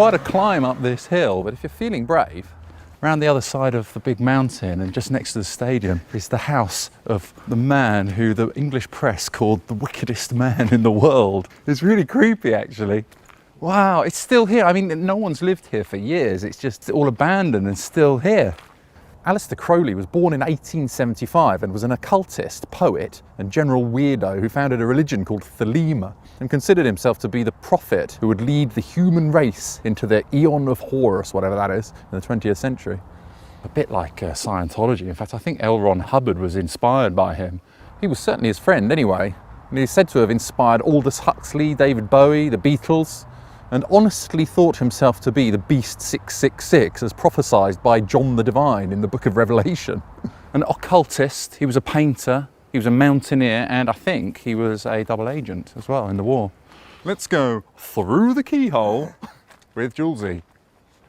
quite a climb up this hill, but if you're feeling brave, around the other side of the big mountain and just next to the stadium is the house of the man who the English press called the wickedest man in the world. It's really creepy, actually. Wow, it's still here. I mean, no one's lived here for years. It's just all abandoned and still here. Aleister Crowley was born in 1875 and was an occultist, poet and general weirdo who founded a religion called Thelema and considered himself to be the prophet who would lead the human race into the Eon of Horus, whatever that is, in the 20th century. A bit like Scientology. In fact, I think L. Ron Hubbard was inspired by him. He was certainly his friend anyway, and he's said to have inspired Aldous Huxley, David Bowie, the Beatles, and honestly thought himself to be the Beast 666 as prophesied by John the Divine in the Book of Revelation. An occultist, he was a painter, he was a mountaineer, and I think he was a double agent as well in the war. Let's go through the keyhole with Julesy.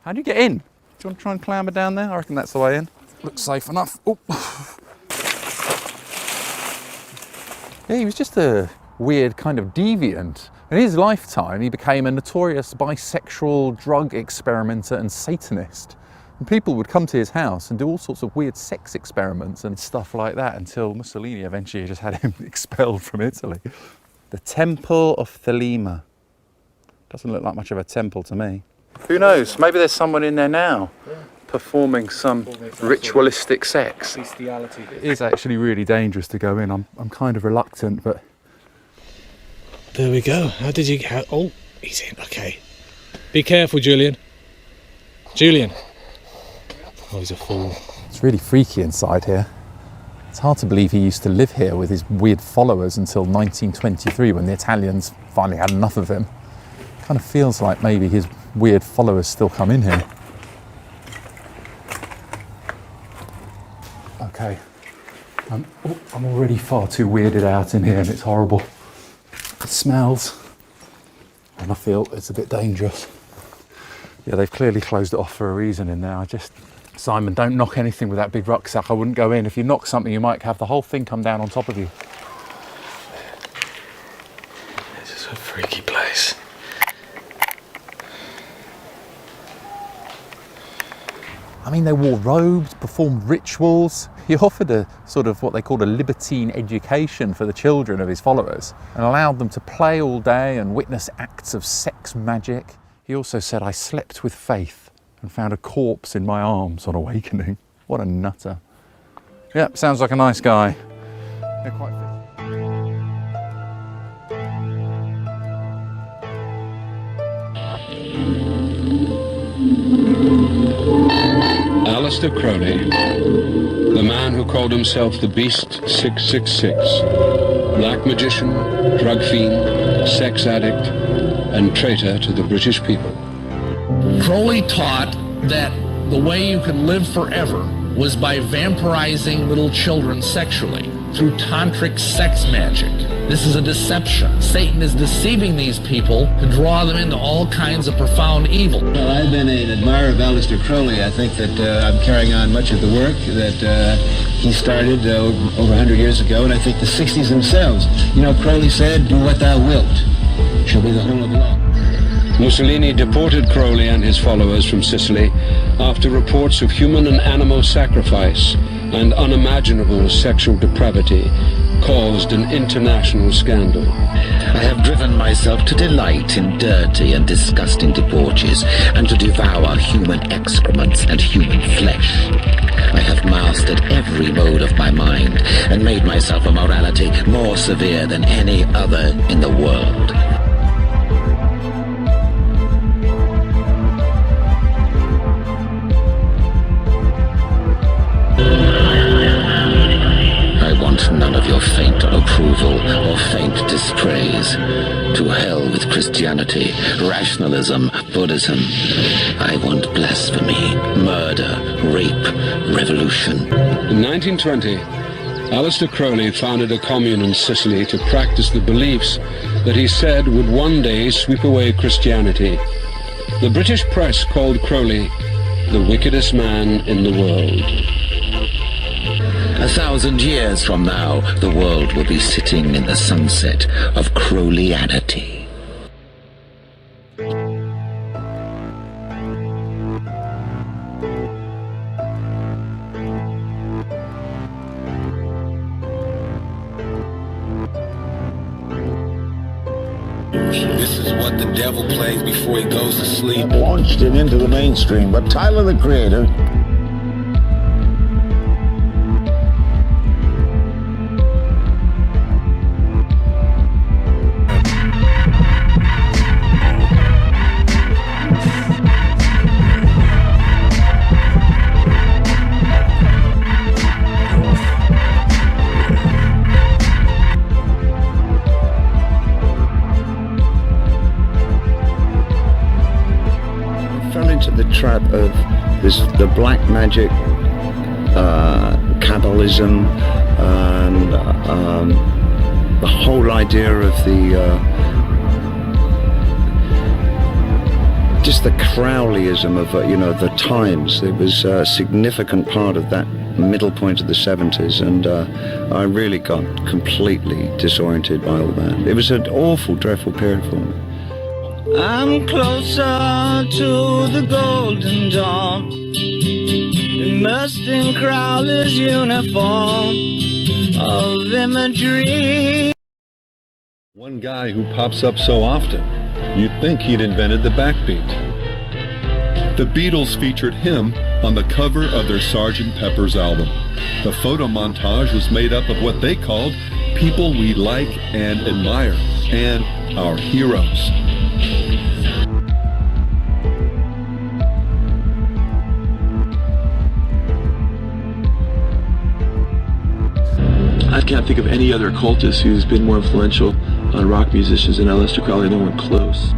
How do you get in? Do you want to try and clamber down there? I reckon that's the way in. Looks safe enough. Oh. Yeah, he was just a weird kind of deviant. In his lifetime, he became a notorious bisexual drug experimenter and Satanist. And people would come to his house and do all sorts of weird sex experiments and stuff like that until Mussolini eventually just had him expelled from Italy. The Temple of Thelema. Doesn't look like much of a temple to me. Who knows? Maybe there's someone in there now performing some ritualistic sex. Bestiality. It is actually really dangerous to go in. I'm kind of reluctant, but... There we go. How did you... Oh, he's in. Okay. Be careful, Julian. Julian. Oh, he's a fool. It's really freaky inside here. It's hard to believe he used to live here with his weird followers until 1923 when the Italians finally had enough of him. Kind of feels like maybe his weird followers still come in here. Okay. I'm already far too weirded out in here and it's horrible. It smells, and I feel it's a bit dangerous. Yeah, they've clearly closed it off for a reason in there. Simon, don't knock anything with that big rucksack. I wouldn't go in. If you knock something, you might have the whole thing come down on top of you. This is a freaky place. I mean, they wore robes, performed rituals. He offered a sort of what they called a libertine education for the children of his followers and allowed them to play all day and witness acts of sex magic. He also said, I slept with faith and found a corpse in my arms on awakening. What a nutter. Yep, sounds like a nice guy. They're quite fit. Aleister Crowley, the man who called himself the Beast 666, black magician, drug fiend, sex addict, and traitor to the British people. Crowley taught that the way you could live forever was by vampirizing little children sexually through tantric sex magic. This is a deception. Satan is deceiving these people to draw them into all kinds of profound evil. Well, I've been an admirer of Aleister Crowley. I think that I'm carrying on much of the work that he started over 100 years ago, and I think the 60s themselves. You know, Crowley said, do what thou wilt, shall be the whole of the law. Mussolini deported Crowley and his followers from Sicily after reports of human and animal sacrifice and unimaginable sexual depravity caused an international scandal. I have driven myself to delight in dirty and disgusting debauches and to devour human excrements and human flesh. I have mastered every mode of my mind and made myself a morality more severe than any other in the world. None of your faint approval or faint dispraise. To hell with Christianity, rationalism, Buddhism. I want blasphemy, murder, rape, revolution. In 1920, Aleister Crowley founded a commune in Sicily to practice the beliefs that he said would one day sweep away Christianity. The British press called Crowley the wickedest man in the world. 1,000 years from now, the world will be sitting in the sunset of Crowleyanity. This is what the devil plays before he goes to sleep. Launched him into the mainstream, but Tyler, the Creator, the trap of the black magic, Kabbalism, and the whole idea of just the Crowleyism of the times. It was a significant part of that middle point of the 70s, and I really got completely disoriented by all that. It was an awful, dreadful period for me. I'm closer to the golden dawn, immersed in Crowley's uniform of imagery. One guy who pops up so often, you'd think he'd invented the backbeat. The Beatles featured him on the cover of their Sgt. Pepper's album. The photo montage was made up of what they called people we like and admire, and our heroes. I can't think of any other occultist who's been more influential on rock musicians than Aleister Crowley. No one close.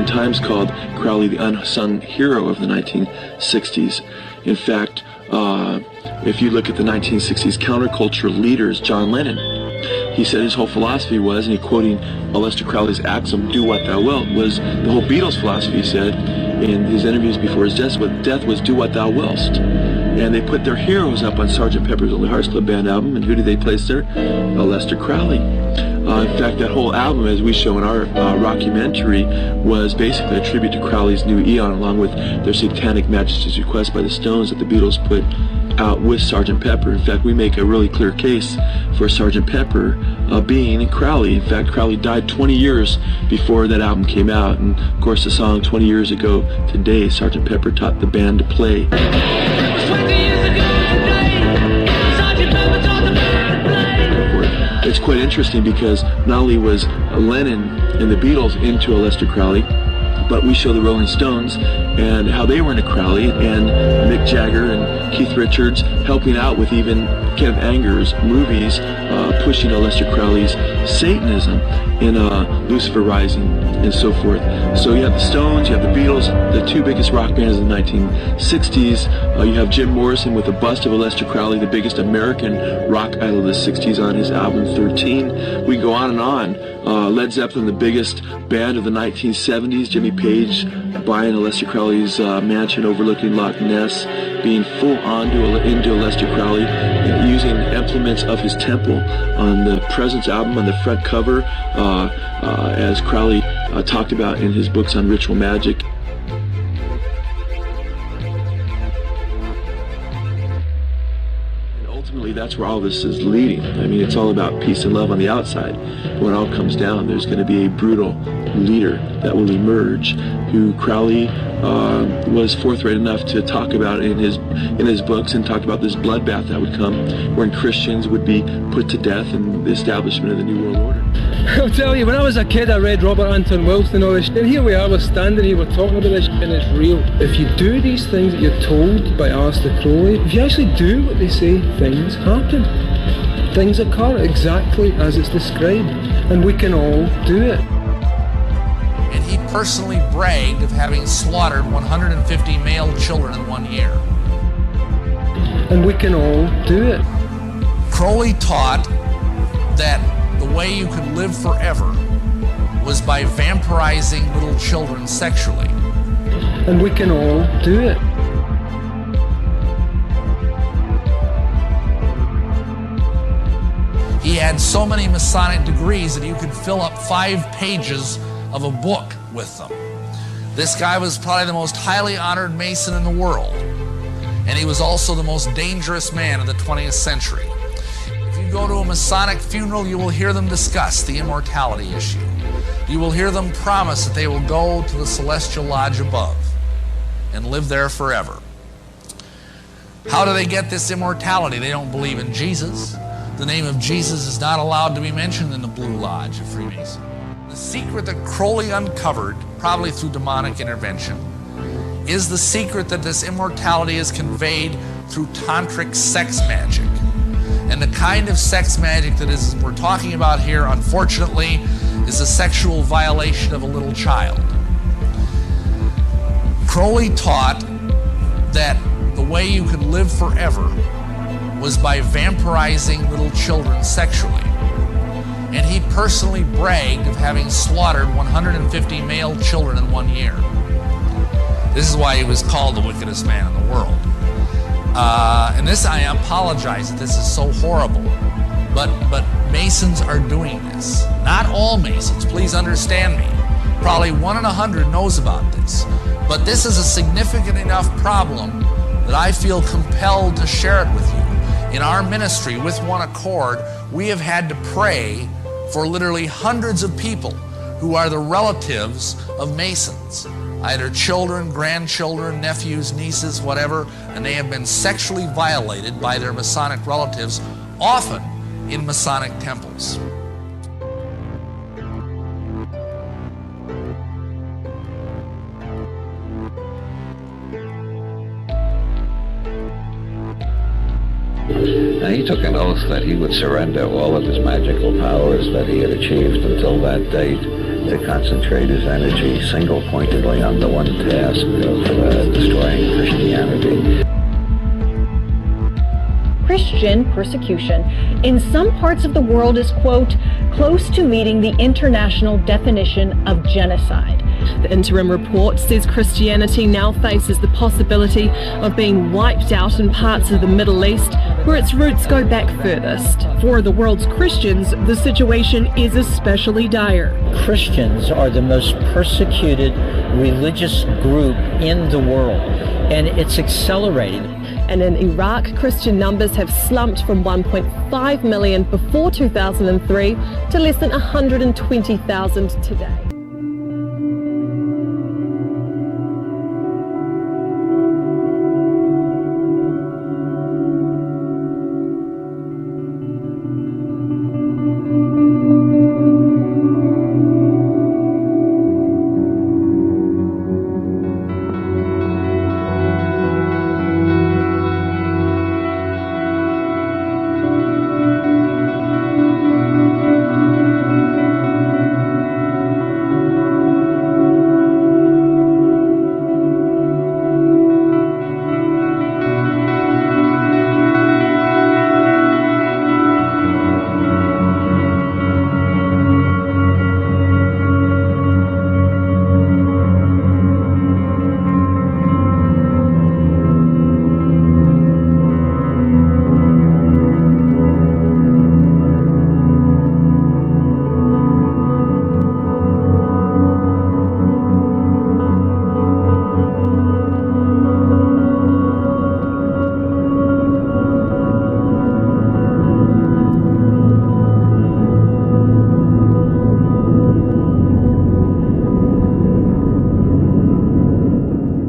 Times called Crowley the unsung hero of the 1960s. In fact, if you look at the 1960s counterculture leaders, John Lennon, he said his whole philosophy was, and he quoting Aleister Crowley's axiom, "Do what thou wilt," was the whole Beatles philosophy, he said in his interviews before his death was "Do what thou willst." And they put their heroes up on Sgt. Pepper's Lonely Hearts Club Band album, and who did they place there? Aleister Crowley. In fact, that whole album, as we show in our rockumentary, was basically a tribute to Crowley's New Eon, along with their Satanic Majesty's Request by the Stones that the Beatles put out with Sgt. Pepper. In fact, we make a really clear case for Sgt. Pepper being Crowley. In fact, Crowley died 20 years before that album came out, and of course the song 20 years ago today, Sgt. Pepper taught the band to play. It's quite interesting because not only was Lennon and the Beatles into Aleister Crowley, but we show the Rolling Stones and how they were into Crowley, and Mick Jagger and Keith Richards helping out with even Kenneth Anger's movies, pushing Aleister Crowley's Satanism in Lucifer Rising and so forth. So you have the Stones, you have the Beatles, the two biggest rock bands in the 1960s. You have Jim Morrison with a bust of Aleister Crowley, the biggest American rock idol of the 60s, on his album 13. We go on and on. Led Zeppelin, the biggest band of the 1970s. Jimmy Page buying Aleister Crowley's mansion overlooking Loch Ness, being full on into Aleister Crowley, and using implements of his temple on the Presence album on the front cover, as Crowley talked about in his books on ritual magic. Ultimately, that's where all this is leading. I mean, it's all about peace and love on the outside. When it all comes down, there's going to be a brutal leader that will emerge, who Crowley was forthright enough to talk about in his books, and talked about this bloodbath that would come, wherein Christians would be put to death in the establishment of the New World Order. I'll tell you, when I was a kid, I read Robert Anton Wilson and all this, and here we are, we're standing here, we're talking about this, and it's real. If you do these things that you're told by Aleister Crowley, if you actually do what they say, things happen. Things occur exactly as it's described, and we can all do it. And he personally bragged of having slaughtered 150 male children in 1 year. And we can all do it. Crowley taught that the way you could live forever was by vampirizing little children sexually. And we can all do it. He had so many Masonic degrees that you could fill up 5 pages of a book with them. This guy was probably the most highly honored Mason in the world, and he was also the most dangerous man of the 20th century. If you go to a Masonic funeral, you will hear them discuss the immortality issue. You will hear them promise that they will go to the celestial lodge above and live there forever. How do they get this immortality? They don't believe in Jesus. The name of Jesus is not allowed to be mentioned in the Blue Lodge of Freemasons. The secret that Crowley uncovered, probably through demonic intervention, is the secret that this immortality is conveyed through tantric sex magic. And the kind of sex magic that we're talking about here, unfortunately, is a sexual violation of a little child. Crowley taught that the way you could live forever was by vampirizing little children sexually. And he personally bragged of having slaughtered 150 male children in 1 year. This is why he was called the wickedest man in the world. And this, I apologize that this is so horrible, but Masons are doing this. Not all Masons, please understand me. Probably 1 in 100 knows about this. But this is a significant enough problem that I feel compelled to share it with you. In our ministry, with one accord, we have had to pray for literally hundreds of people who are the relatives of Masons, either children, grandchildren, nephews, nieces, whatever, and they have been sexually violated by their Masonic relatives, often in Masonic temples. Now, he took an oath that he would surrender all of his magical powers that he had achieved until that date to concentrate his energy single-pointedly on the one task of destroying Christianity. Christian persecution in some parts of the world is, quote, close to meeting the international definition of genocide. The interim report says Christianity now faces the possibility of being wiped out in parts of the Middle East, where its roots go back furthest. For the world's Christians, the situation is especially dire. Christians are the most persecuted religious group in the world, and it's accelerating. And in Iraq, Christian numbers have slumped from 1.5 million before 2003 to less than 120,000 today.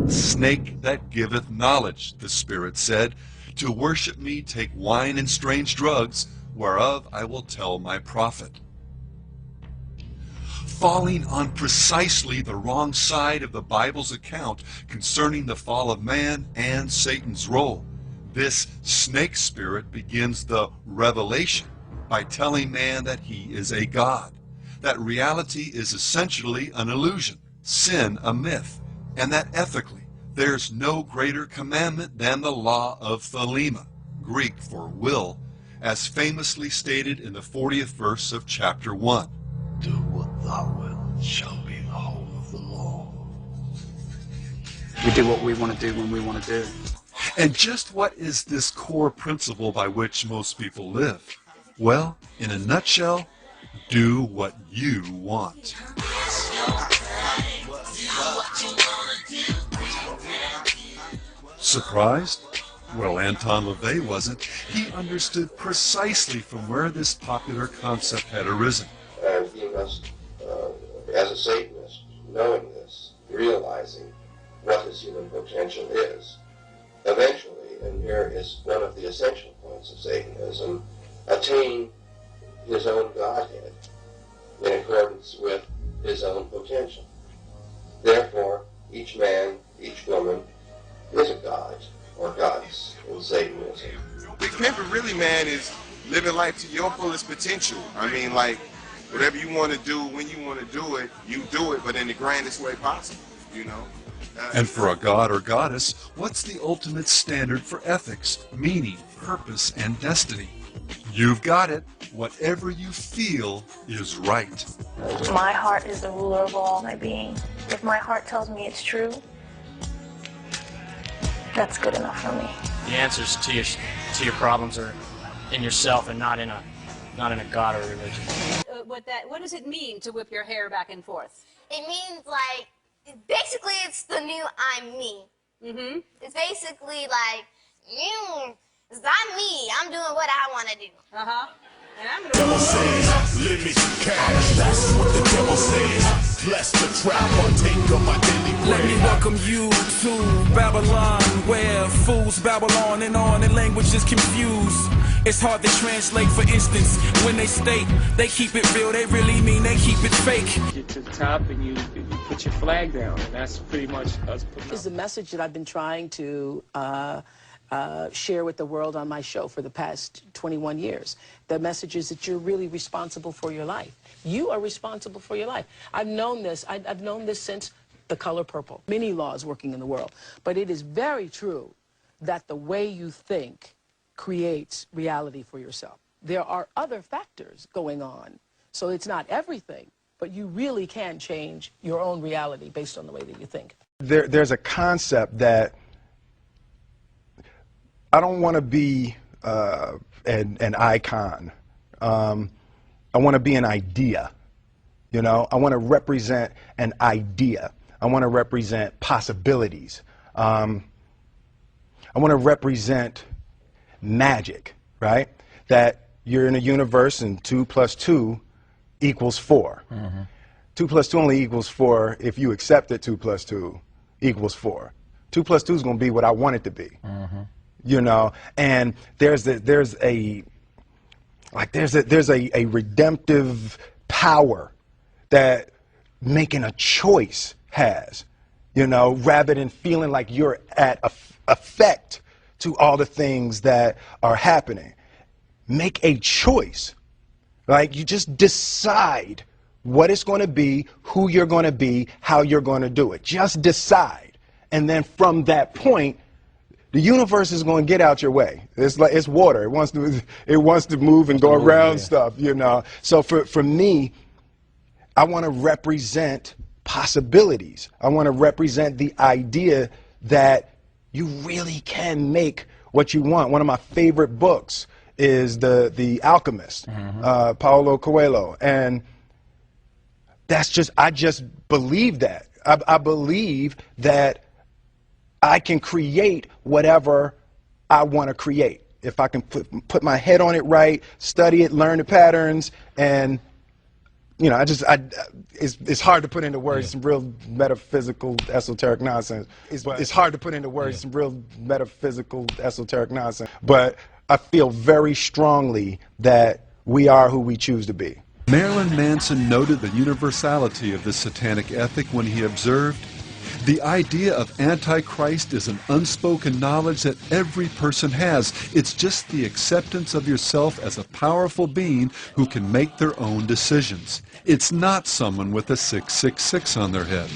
Snake that giveth knowledge, the Spirit said, to worship me take wine and strange drugs, whereof I will tell my prophet. Falling on precisely the wrong side of the Bible's account concerning the fall of man and Satan's role, this snake spirit begins the revelation by telling man that he is a god, that reality is essentially an illusion, sin a myth, and that ethically there's no greater commandment than the law of Thelema, Greek for will, as famously stated in the 40th verse of chapter 1. Do what thou wilt. shall be the whole of the law. We do what we want to do when we want to do it. And just what is this core principle by which most people live? Well, in a nutshell, do what you want. Surprised? Well, Anton LaVey wasn't. He understood precisely from where this popular concept had arisen. And he must, as a Satanist, knowing this, realizing what his human potential is, eventually, and here is one of the essential points of Satanism, attain his own Godhead in accordance with his own potential. Therefore, each man, each woman is a god or goddess in Satanism. Big Pimpin' really, man, is living life to your fullest potential. I mean, like, whatever you want to do, when you want to do it, you do it, but in the grandest way possible, you know? And for a god or goddess, what's the ultimate standard for ethics, meaning, purpose, and destiny? You've got it. Whatever you feel is right. My heart is the ruler of all my being. If my heart tells me it's true, that's good enough for me. The answers to your problems are in yourself and not in a god or a religion. What does it mean to whip your hair back and forth? It means, like, basically it's the new I'm me. Mm-hmm. It's basically like, it's I'm me. I'm doing what I want to do. Uh-huh. And I'm Devil says, let me some cash. That's what the devil says. Bless the trap, take on my daily bread. Let me welcome you to Babylon, where fools babble on and language is confused. It's hard to translate, for instance, when they state they keep it real, they really mean they keep it fake. Get to the top and you put your flag down, and that's pretty much us putting This is a message that I've been trying to share with the world on my show for the past 21 years. The message is that you're really responsible for your life. You are responsible for your life. I've known this. I've known this since The Color Purple. Many laws working in the world. But it is very true that the way you think creates reality for yourself. There are other factors going on. So it's not everything, but you really can change your own reality based on the way that you think. There's a concept that I don't want to be an icon. I want to be an idea. You know, I want to represent an idea. I want to represent possibilities. I want to represent magic, right? That you're in a universe and 2 + 2 = 4. Mm-hmm. 2 + 2 only equals 4 if you accept that 2 + 2 = 4. 2 + 2 is going to be what I want it to be. Mm-hmm. You know, and there's a redemptive power that making a choice has, you know, rather than feeling like you're at effect to all the things that are happening. Make a choice. Like, you just decide what it's going to be, who you're going to be, how you're going to do it. Just decide. And then from that point, the universe is going to get out your way. It's like it's water. It wants to move and go around stuff, you know. So for me, I want to represent possibilities. I want to represent the idea that you really can make what you want. One of my favorite books is The Alchemist, Paulo Coelho, and I just believe that. I believe that I can create whatever I want to create. If I can put my head on it right, study it, learn the patterns, and, you know, it's hard to put into words some real metaphysical, esoteric nonsense. It's hard to put into words some real metaphysical, esoteric nonsense. But I feel very strongly that we are who we choose to be. Marilyn Manson noted the universality of this satanic ethic when he observed, "The idea of Antichrist is an unspoken knowledge that every person has. It's just the acceptance of yourself as a powerful being who can make their own decisions. It's not someone with a 666 on their head."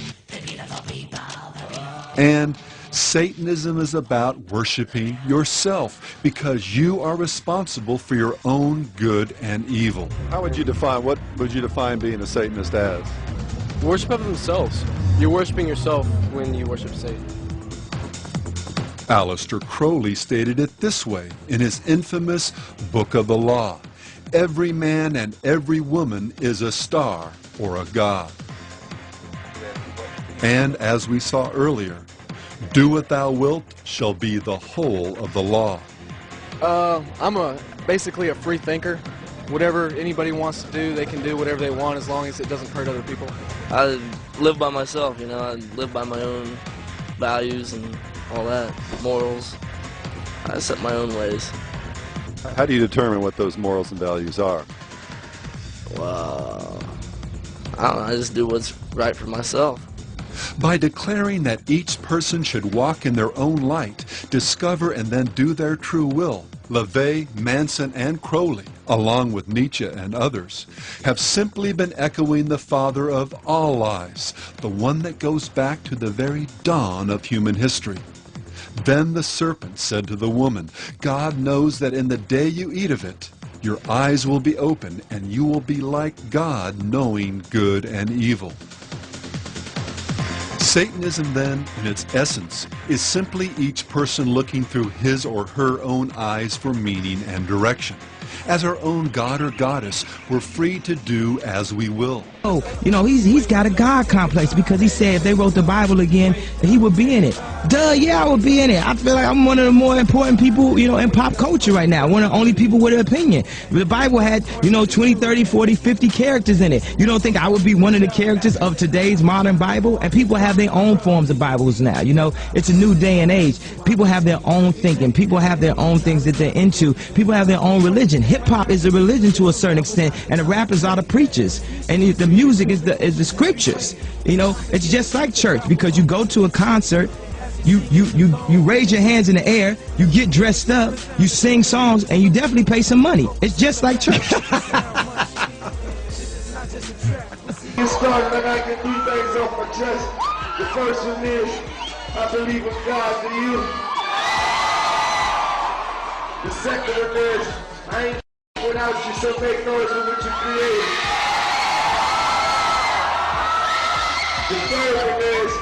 And Satanism is about worshiping yourself because you are responsible for your own good and evil. How would you define, what would you define being a Satanist as? Worship of themselves. You're worshiping yourself when you worship Satan. Aleister Crowley stated it this way in his infamous Book of the Law: every man and every woman is a star or a god. And as we saw earlier, do what thou wilt shall be the whole of the law. I'm basically a free thinker. Whatever anybody wants to do, they can do whatever they want as long as it doesn't hurt other people. I live by myself, you know. I live by my own values and all that, morals. I set my own ways. How do you determine what those morals and values are? Well, I don't know, I just do what's right for myself. By declaring that each person should walk in their own light, discover and then do their true will, LaVey, Manson, and Crowley, along with Nietzsche and others, have simply been echoing the father of all lies, the one that goes back to the very dawn of human history. Then the serpent said to the woman, God knows that in the day you eat of it, your eyes will be open and you will be like God, knowing good and evil. Satanism, then, in its essence, is simply each person looking through his or her own eyes for meaning and direction. As our own god or goddess, we're free to do as we will. Oh, you know, he's got a God complex because he said if they wrote the Bible again, he would be in it. Duh, yeah, I would be in it. I feel like I'm one of the more important people, you know, in pop culture right now. One of the only people with an opinion. The Bible had, you know, 20, 30, 40, 50 characters in it. You don't think I would be one of the characters of today's modern Bible? And people have their own forms of Bibles now. You know, it's a new day and age. People have their own thinking. People have their own things that they're into. People have their own religion. Hip-hop is a religion to a certain extent, and the rappers are the preachers. And the music is the scriptures. You know, it's just like church, because you go to a concert, you raise your hands in the air, you get dressed up, you sing songs, and you definitely pay some money. It's just like church. Get started, I gotta get 3 things off my chest. The first one is, I believe in God, do you? The second one is, I ain't without you, so make noise with what you create. The third one is,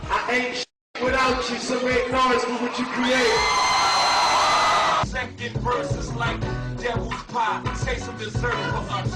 I ain't without you, so make noise with what you create. Second verse is like devil's pie, taste of dessert for us.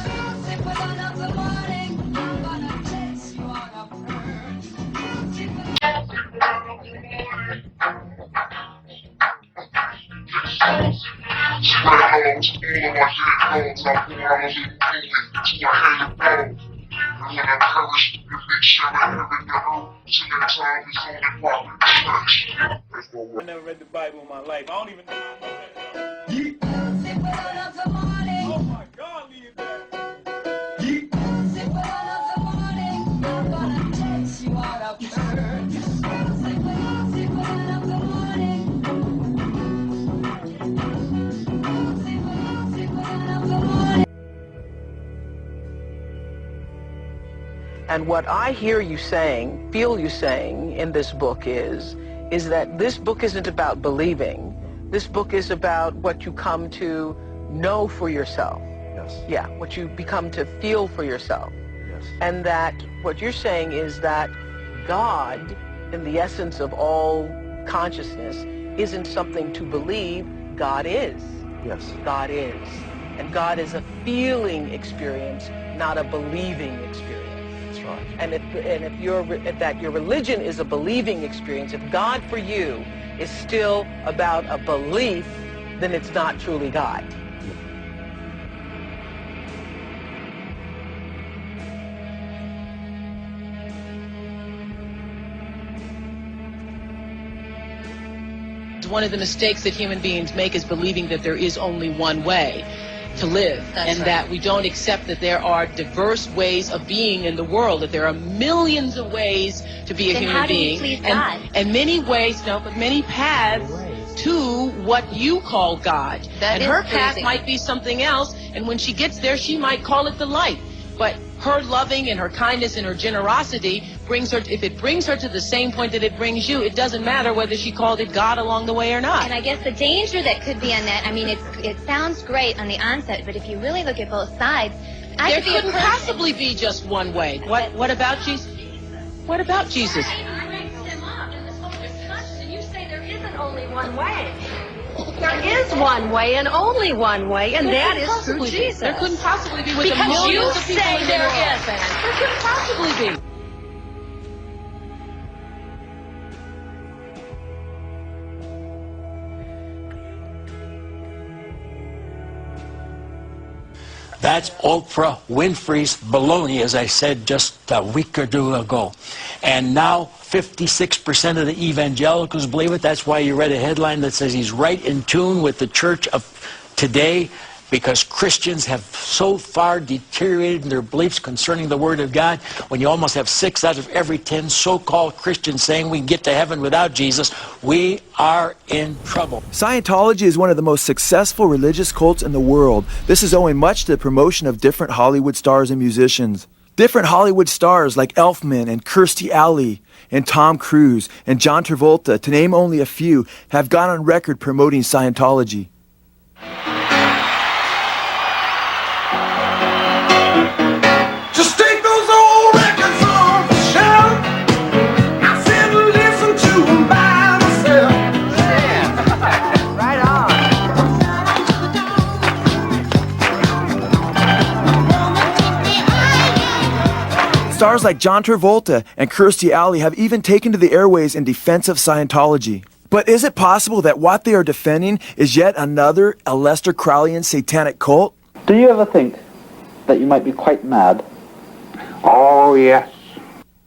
I never read the Bible in my life. I don't even know. Oh my God, leave that. And what I hear you saying, feel you saying in this book is that this book isn't about believing. This book is about what you come to know for yourself. Yes. Yeah, what you become to feel for yourself. Yes. And that what you're saying is that God, in the essence of all consciousness, isn't something to believe. God is. Yes. God is. And God is a feeling experience, not a believing experience. Right. And if that your religion is a believing experience, if God for you is still about a belief, then it's not truly God. One of the mistakes that human beings make is believing that there is only one way to live, and that we don't accept that there are diverse ways of being in the world, that there are millions of ways to be a human being, and many ways, but many paths to what you call God. And her path might be something else, and when she gets there, she might call it the light. But her loving and her kindness and her generosity brings her, if it brings her to the same point that it brings you, it doesn't matter whether she called it God along the way or not. And I guess the danger that could be on that, I mean, it sounds great on the onset, but if you really look at both sides, there couldn't possibly be just one way. What about you? What about Jesus? I raised him up in this whole discussion, and you say there isn't only one way. There is one way and only one way, and that is through Jesus. There couldn't possibly be with because the you millions of people say in the there world. isn't. There couldn't possibly be. That's Oprah Winfrey's baloney, as I said just a week or two ago. And now 56% of the evangelicals believe it. That's why you read a headline that says he's right in tune with the church of today, because Christians have so far deteriorated in their beliefs concerning the Word of God. When you almost have 6 out of every 10 so-called Christians saying we can get to heaven without Jesus, we are in trouble. Scientology is one of the most successful religious cults in the world. This is owing much to the promotion of different Hollywood stars and musicians. Different Hollywood stars like Elfman and Kirstie Alley and Tom Cruise and John Travolta, to name only a few, have gone on record promoting Scientology. Just take those old records off the shelf. I said listen to them by myself. Yeah, right on. Stars like John Travolta and Kirstie Alley have even taken to the airways in defense of Scientology. But is it possible that what they are defending is yet another Aleister Crowleyan satanic cult? Do you ever think that you might be quite mad? Oh, yes.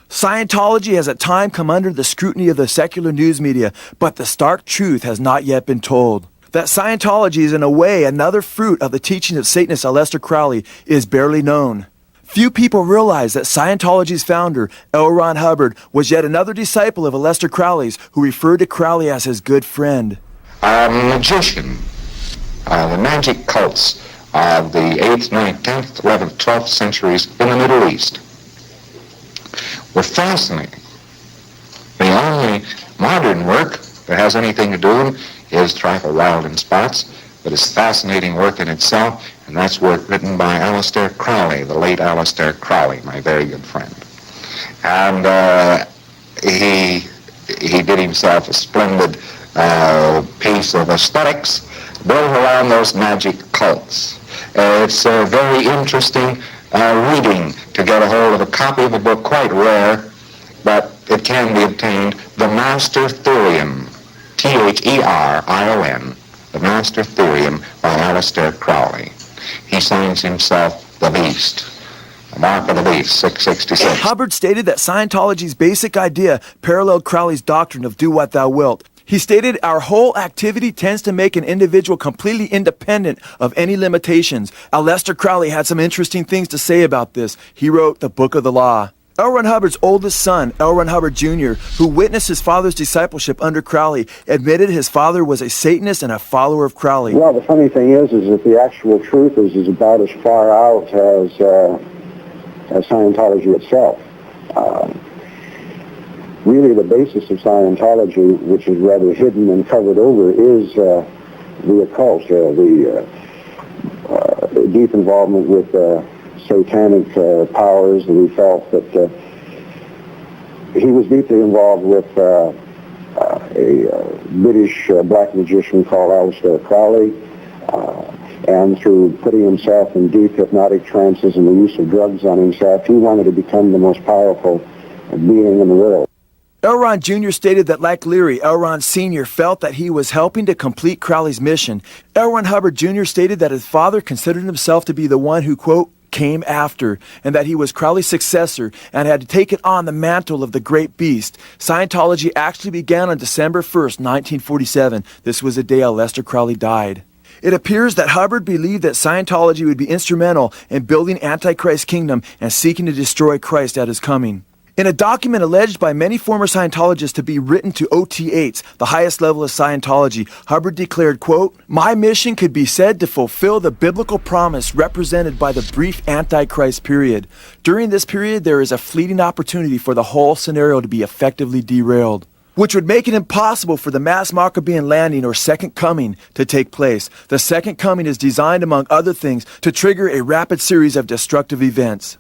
Scientology has at times come under the scrutiny of the secular news media, but the stark truth has not yet been told. That Scientology is in a way another fruit of the teachings of Satanist Aleister Crowley is barely known. Few people realize that Scientology's founder, L. Ron Hubbard, was yet another disciple of Aleister Crowley's, who referred to Crowley as his good friend. A magician. The magic cults of the 8th, 9th, 10th, 11th, 12th centuries in the Middle East were fascinating. The only modern work that has anything to do with them is Trifle Wild in Spots, but it's fascinating work in itself, and that's work written by Aleister Crowley, the late Aleister Crowley, my very good friend. And he did himself a splendid piece of aesthetics built around those magic cults. It's very interesting reading to get a hold of a copy of the book, quite rare, but it can be obtained, The Master Thurion, Therion, The Master Thurion by Aleister Crowley. He signs himself The Beast. The Mark of the Beast, 666. Hubbard stated that Scientology's basic idea paralleled Crowley's doctrine of do what thou wilt. He stated, our whole activity tends to make an individual completely independent of any limitations. Aleister Crowley had some interesting things to say about this. He wrote the Book of the Law. L. Ron Hubbard's oldest son, L. Ron Hubbard Jr., who witnessed his father's discipleship under Crowley, admitted his father was a Satanist and a follower of Crowley. Well, the funny thing is that the actual truth is about as far out as Scientology itself. Really, the basis of Scientology, which is rather hidden and covered over, is the occult, the deep involvement with satanic powers. And we felt that he was deeply involved with a British black magician called Aleister Crowley, and through putting himself in deep hypnotic trances and the use of drugs on himself, he wanted to become the most powerful being in the world. L. Ron Jr. stated that, like Leary, L. Ron Sr. felt that he was helping to complete Crowley's mission. L. Ron Hubbard Jr. stated that his father considered himself to be the one who, quote, came after, and that he was Crowley's successor and had taken on the mantle of the great beast. Scientology actually began on December 1st, 1947. This was the day Aleister Crowley died. It appears that Hubbard believed that Scientology would be instrumental in building Antichrist's kingdom and seeking to destroy Christ at his coming. In a document alleged by many former Scientologists to be written to OT8s, the highest level of Scientology, Hubbard declared, quote, my mission could be said to fulfill the biblical promise represented by the brief Antichrist period. During this period, there is a fleeting opportunity for the whole scenario to be effectively derailed, which would make it impossible for the mass Maccabean landing or second coming to take place. The second coming is designed, among other things, to trigger a rapid series of destructive events.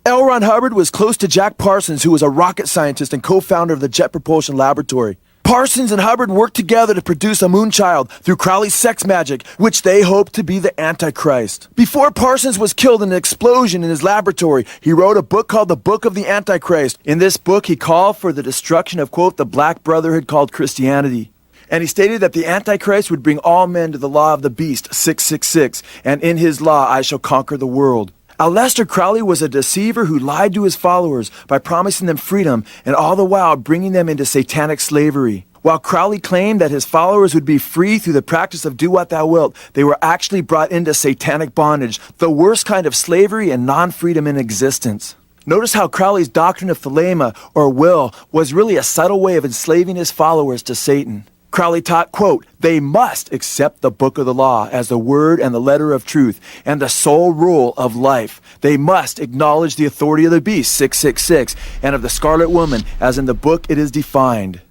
L. Ron Hubbard was close to Jack Parsons, who was a rocket scientist and co-founder of the Jet Propulsion Laboratory. Parsons and Hubbard worked together to produce a moonchild through Crowley's sex magic, which they hoped to be the Antichrist. Before Parsons was killed in an explosion in his laboratory, he wrote a book called The Book of the Antichrist. In this book, he called for the destruction of, quote, the black brotherhood called Christianity. And he stated that the Antichrist would bring all men to the law of the beast, 666, and in his law I shall conquer the world. Aleister Crowley was a deceiver who lied to his followers by promising them freedom and all the while bringing them into satanic slavery. While Crowley claimed that his followers would be free through the practice of do what thou wilt, they were actually brought into satanic bondage, the worst kind of slavery and non-freedom in existence. Notice how Crowley's doctrine of thelema, or will, was really a subtle way of enslaving his followers to Satan. Crowley taught, quote, they must accept the book of the law as the word and the letter of truth and the sole rule of life. They must acknowledge the authority of the beast, 666, and of the scarlet woman, as in the book it is defined.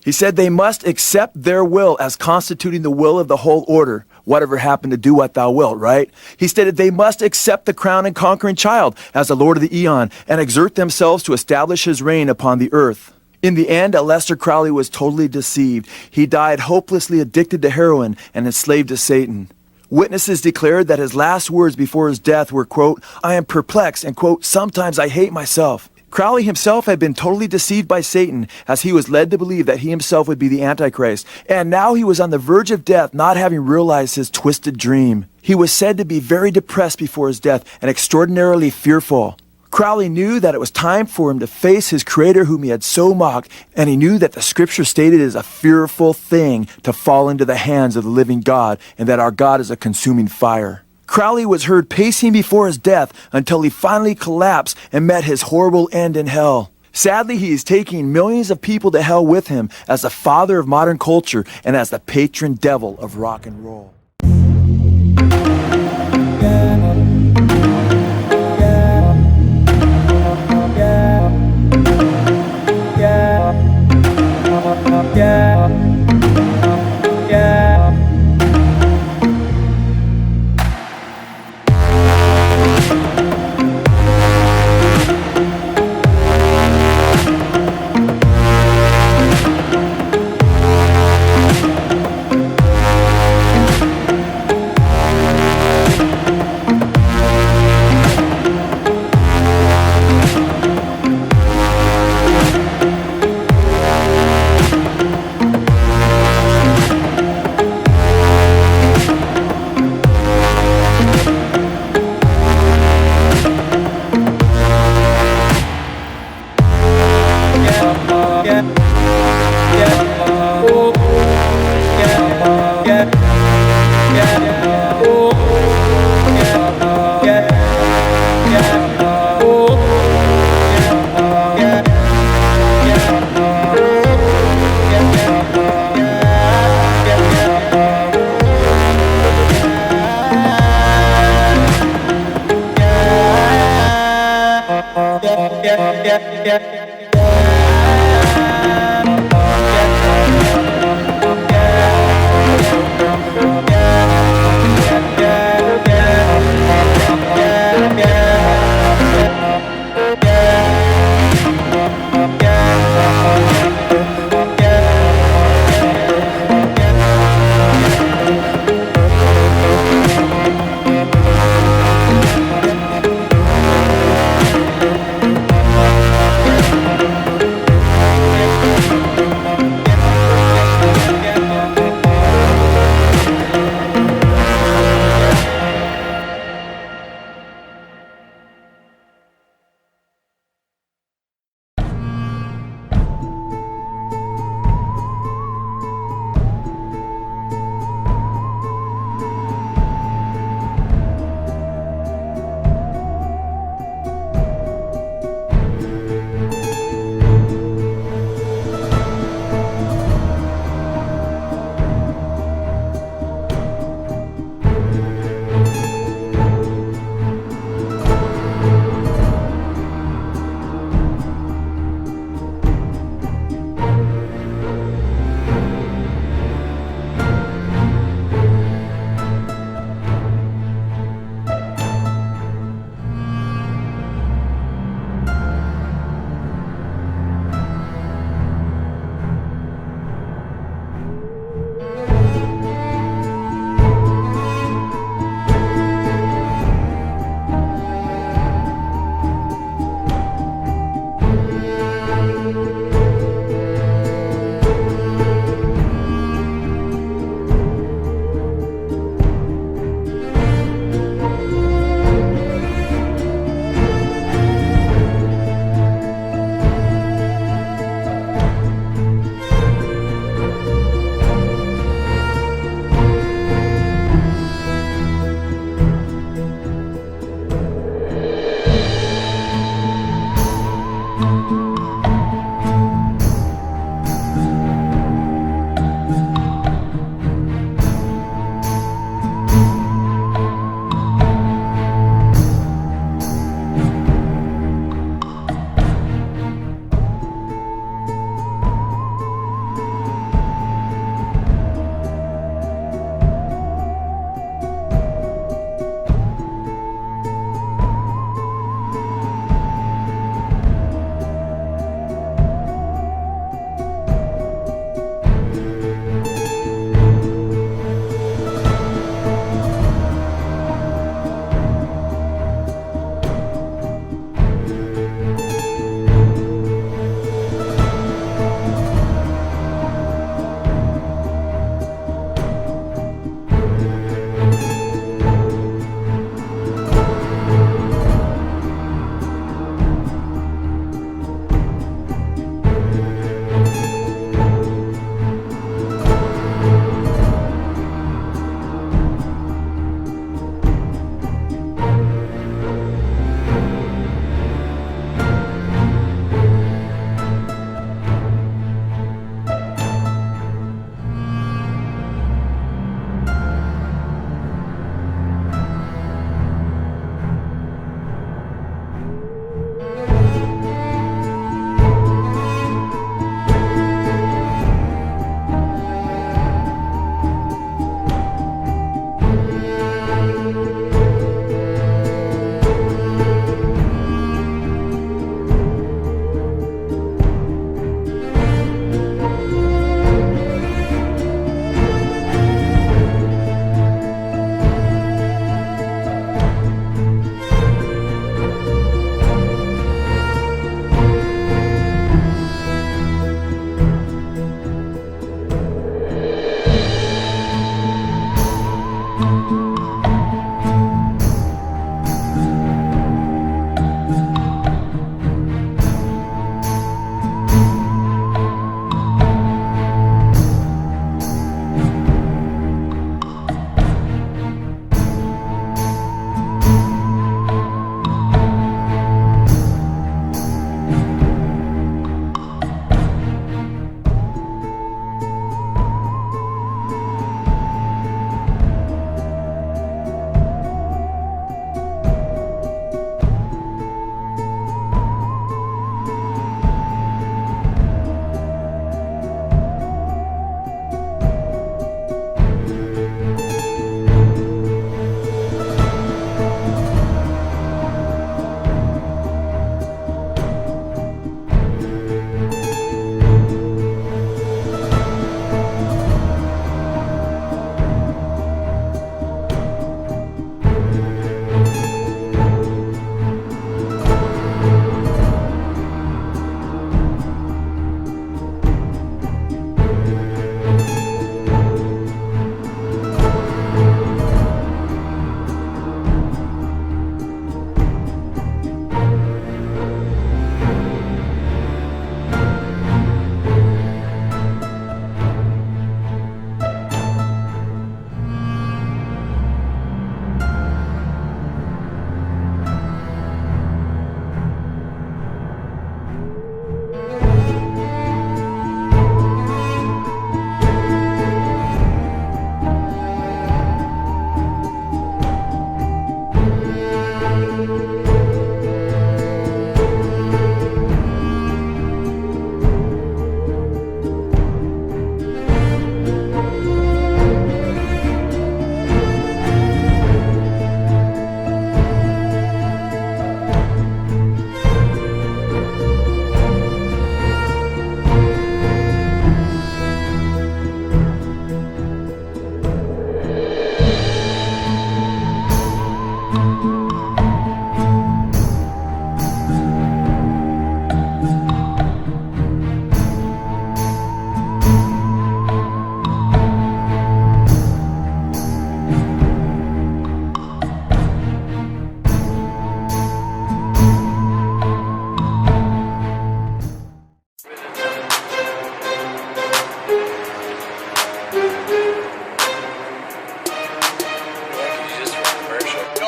He said they must accept their will as constituting the will of the whole order, whatever happened to do what thou wilt, right? He stated they must accept the crown and conquering child as the Lord of the eon and exert themselves to establish his reign upon the earth. In the end, Aleister Crowley was totally deceived. He died hopelessly addicted to heroin and enslaved to Satan. Witnesses declared that his last words before his death were, quote, I am perplexed and, quote, sometimes I hate myself. Crowley himself had been totally deceived by Satan as he was led to believe that he himself would be the Antichrist. And now he was on the verge of death, not having realized his twisted dream. He was said to be very depressed before his death and extraordinarily fearful. Crowley knew that it was time for him to face his creator whom he had so mocked, and he knew that the scripture stated it is a fearful thing to fall into the hands of the living God, and that our God is a consuming fire. Crowley was heard pacing before his death until he finally collapsed and met his horrible end in hell. Sadly, he is taking millions of people to hell with him as the father of modern culture and as the patron devil of rock and roll.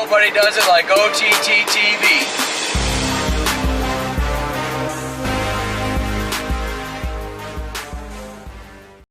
Nobody does it like OTT TV.